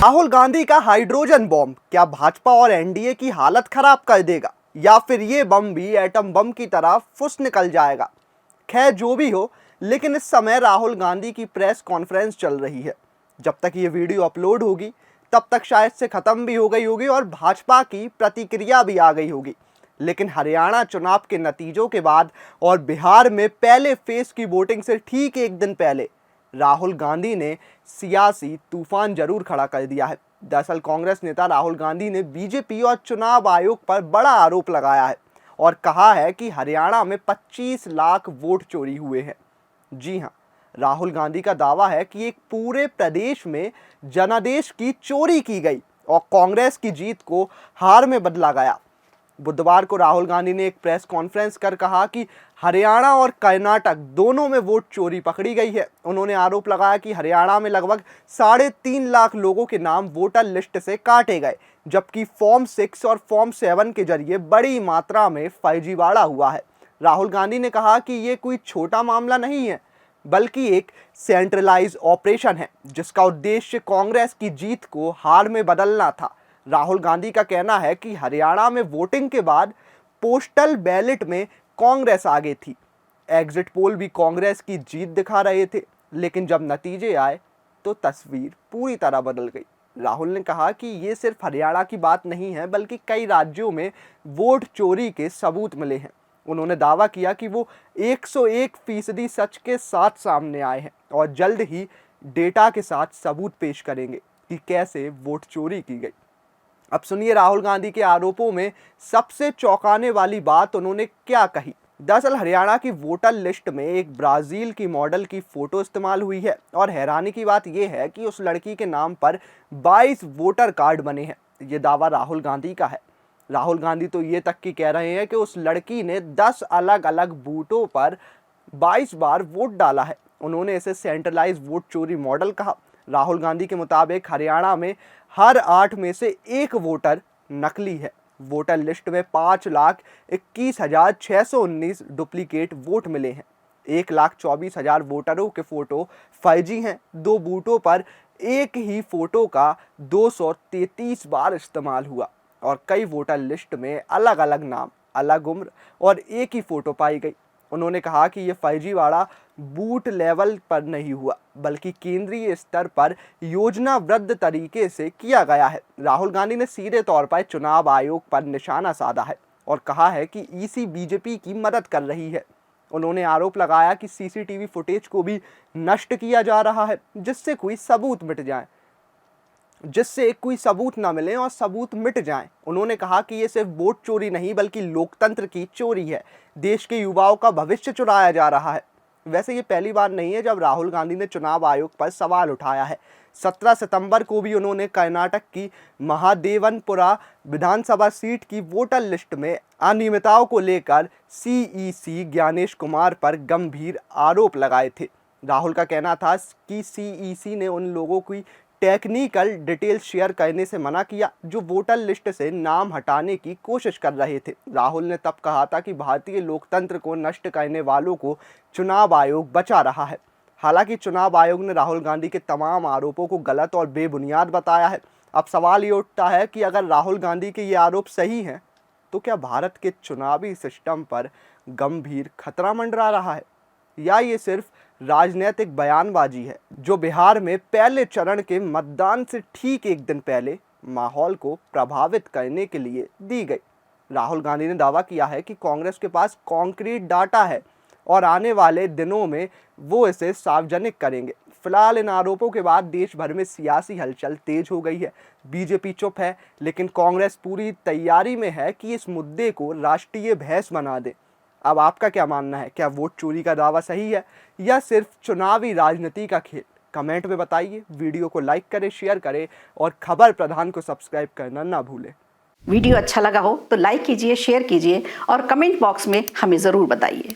राहुल गांधी का hydrogen bomb क्या भाजपा और एनडीए की हालत खराब कर देगा, या फिर ये बम भी एटम बम की तरह फुस निकल जाएगा। खैर जो भी हो, लेकिन इस समय राहुल गांधी की प्रेस कॉन्फ्रेंस चल रही है। जब तक ये वीडियो अपलोड होगी तब तक शायद से खत्म भी हो गई होगी और भाजपा की प्रतिक्रिया भी आ गई होगी। लेकिन हरियाणा चुनाव के नतीजों के बाद और बिहार में पहले फेज की वोटिंग से ठीक एक दिन पहले राहुल गांधी ने सियासी तूफान जरूर खड़ा कर दिया है। दरअसल कांग्रेस नेता राहुल गांधी ने बीजेपी और चुनाव आयोग पर बड़ा आरोप लगाया है और कहा है कि हरियाणा में 25 लाख वोट चोरी हुए हैं। जी हां, राहुल गांधी का दावा है कि एक पूरे प्रदेश में जनादेश की चोरी की गई और कांग्रेस की जीत को हार में बदला गया। बुधवार को राहुल गांधी ने एक प्रेस कॉन्फ्रेंस कर कहा कि हरियाणा और कर्नाटक दोनों में वोट चोरी पकड़ी गई है। उन्होंने आरोप लगाया कि हरियाणा में लगभग 3.5 लाख लोगों के नाम वोटर लिस्ट से काटे गए, जबकि फॉर्म 6 और फॉर्म 7 के जरिए बड़ी मात्रा में फर्जीवाड़ा हुआ है। राहुल गांधी ने कहा कि ये कोई छोटा मामला नहीं है, बल्कि एक सेंट्रलाइज ऑपरेशन है जिसका उद्देश्य कांग्रेस की जीत को हार में बदलना था। राहुल गांधी का कहना है कि हरियाणा में वोटिंग के बाद पोस्टल बैलेट में कांग्रेस आगे थी। एग्जिट पोल भी कांग्रेस की जीत दिखा रहे थे, लेकिन जब नतीजे आए तो तस्वीर पूरी तरह बदल गई। राहुल ने कहा कि ये सिर्फ हरियाणा की बात नहीं है, बल्कि कई राज्यों में वोट चोरी के सबूत मिले हैं। उन्होंने दावा किया कि वो 101% सच के साथ सामने आए हैं और जल्द ही डेटा के साथ सबूत पेश करेंगे कि कैसे वोट चोरी की गई। अब सुनिए राहुल गांधी के आरोपों में सबसे चौंकाने वाली बात उन्होंने क्या कही। दरअसल हरियाणा की वोटर लिस्ट में एक ब्राजील की मॉडल की फोटो इस्तेमाल हुई है और हैरानी की बात यह है कि उस लड़की के नाम पर 22 वोटर कार्ड बने हैं। ये दावा राहुल गांधी का है। राहुल गांधी तो ये तक की कह रहे हैं कि उस लड़की ने 10 अलग अलग बूथों पर 22 बार वोट डाला है। उन्होंने इसे सेंट्रलाइज वोट चोरी मॉडल कहा। राहुल गांधी के मुताबिक हरियाणा में हर 8 में से 1 वोटर नकली है। वोटर लिस्ट में 5,21,619 डुप्लीकेट वोट मिले हैं। 1,24,000 वोटरों के फोटो फर्जी हैं। 2 बूथों पर एक ही फोटो का 233 बार इस्तेमाल हुआ और कई वोटर लिस्ट में अलग अलग नाम, अलग उम्र और एक ही फोटो पाई गई। उन्होंने कहा कि ये फर्जीवाड़ा बूथ लेवल पर नहीं हुआ, बल्कि केंद्रीय स्तर पर योजनाबद्ध तरीके से किया गया है। राहुल गांधी ने सीधे तौर पर चुनाव आयोग पर निशाना साधा है और कहा है कि ईसी बीजेपी की मदद कर रही है। उन्होंने आरोप लगाया कि सीसीटीवी फुटेज को भी नष्ट किया जा रहा है, जिससे कोई सबूत न मिले और सबूत मिट जाएं। उन्होंने कहा कि ये सिर्फ वोट चोरी नहीं, बल्कि लोकतंत्र की चोरी है। देश के युवाओं का भविष्य चुराया जा रहा है। वैसे ये पहली बार नहीं है जब राहुल गांधी ने चुनाव आयोग पर सवाल उठाया है। 17 सितंबर को भी उन्होंने कर्नाटक की महादेवनपुरा विधानसभा सीट की वोटर लिस्ट में अनियमितताओं को लेकर सीईसी ज्ञानेश कुमार पर गंभीर आरोप लगाए थे। राहुल का कहना था कि सीईसी ने उन लोगों की टेक्निकल डिटेल शेयर करने से मना किया जो वोटर लिस्ट से नाम हटाने की कोशिश कर रहे थे। राहुल ने तब कहा था कि भारतीय लोकतंत्र को नष्ट करने वालों को चुनाव आयोग बचा रहा है। हालांकि चुनाव आयोग ने राहुल गांधी के तमाम आरोपों को गलत और बेबुनियाद बताया है। अब सवाल ये उठता है कि अगर राहुल गांधी के ये आरोप सही हैं, तो क्या भारत के चुनावी सिस्टम पर गंभीर खतरा मंडरा रहा है, या ये सिर्फ राजनीतिक बयानबाजी है जो बिहार में पहले चरण के मतदान से ठीक एक दिन पहले माहौल को प्रभावित करने के लिए दी गई। राहुल गांधी ने दावा किया है कि कांग्रेस के पास कॉन्क्रीट डाटा है और आने वाले दिनों में वो इसे सार्वजनिक करेंगे। फिलहाल इन आरोपों के बाद देश भर में सियासी हलचल तेज हो गई है। बीजेपी चुप है, लेकिन कांग्रेस पूरी तैयारी में है कि इस मुद्दे को राष्ट्रीय बहस बना दे। अब आपका क्या मानना है? क्या वोट चोरी का दावा सही है या सिर्फ चुनावी राजनीति का खेल? कमेंट में बताइए। वीडियो को लाइक करें, शेयर करें और खबर प्रधान को सब्सक्राइब करना ना भूलें। वीडियो अच्छा लगा हो तो लाइक कीजिए, शेयर कीजिए और कमेंट बॉक्स में हमें ज़रूर बताइए।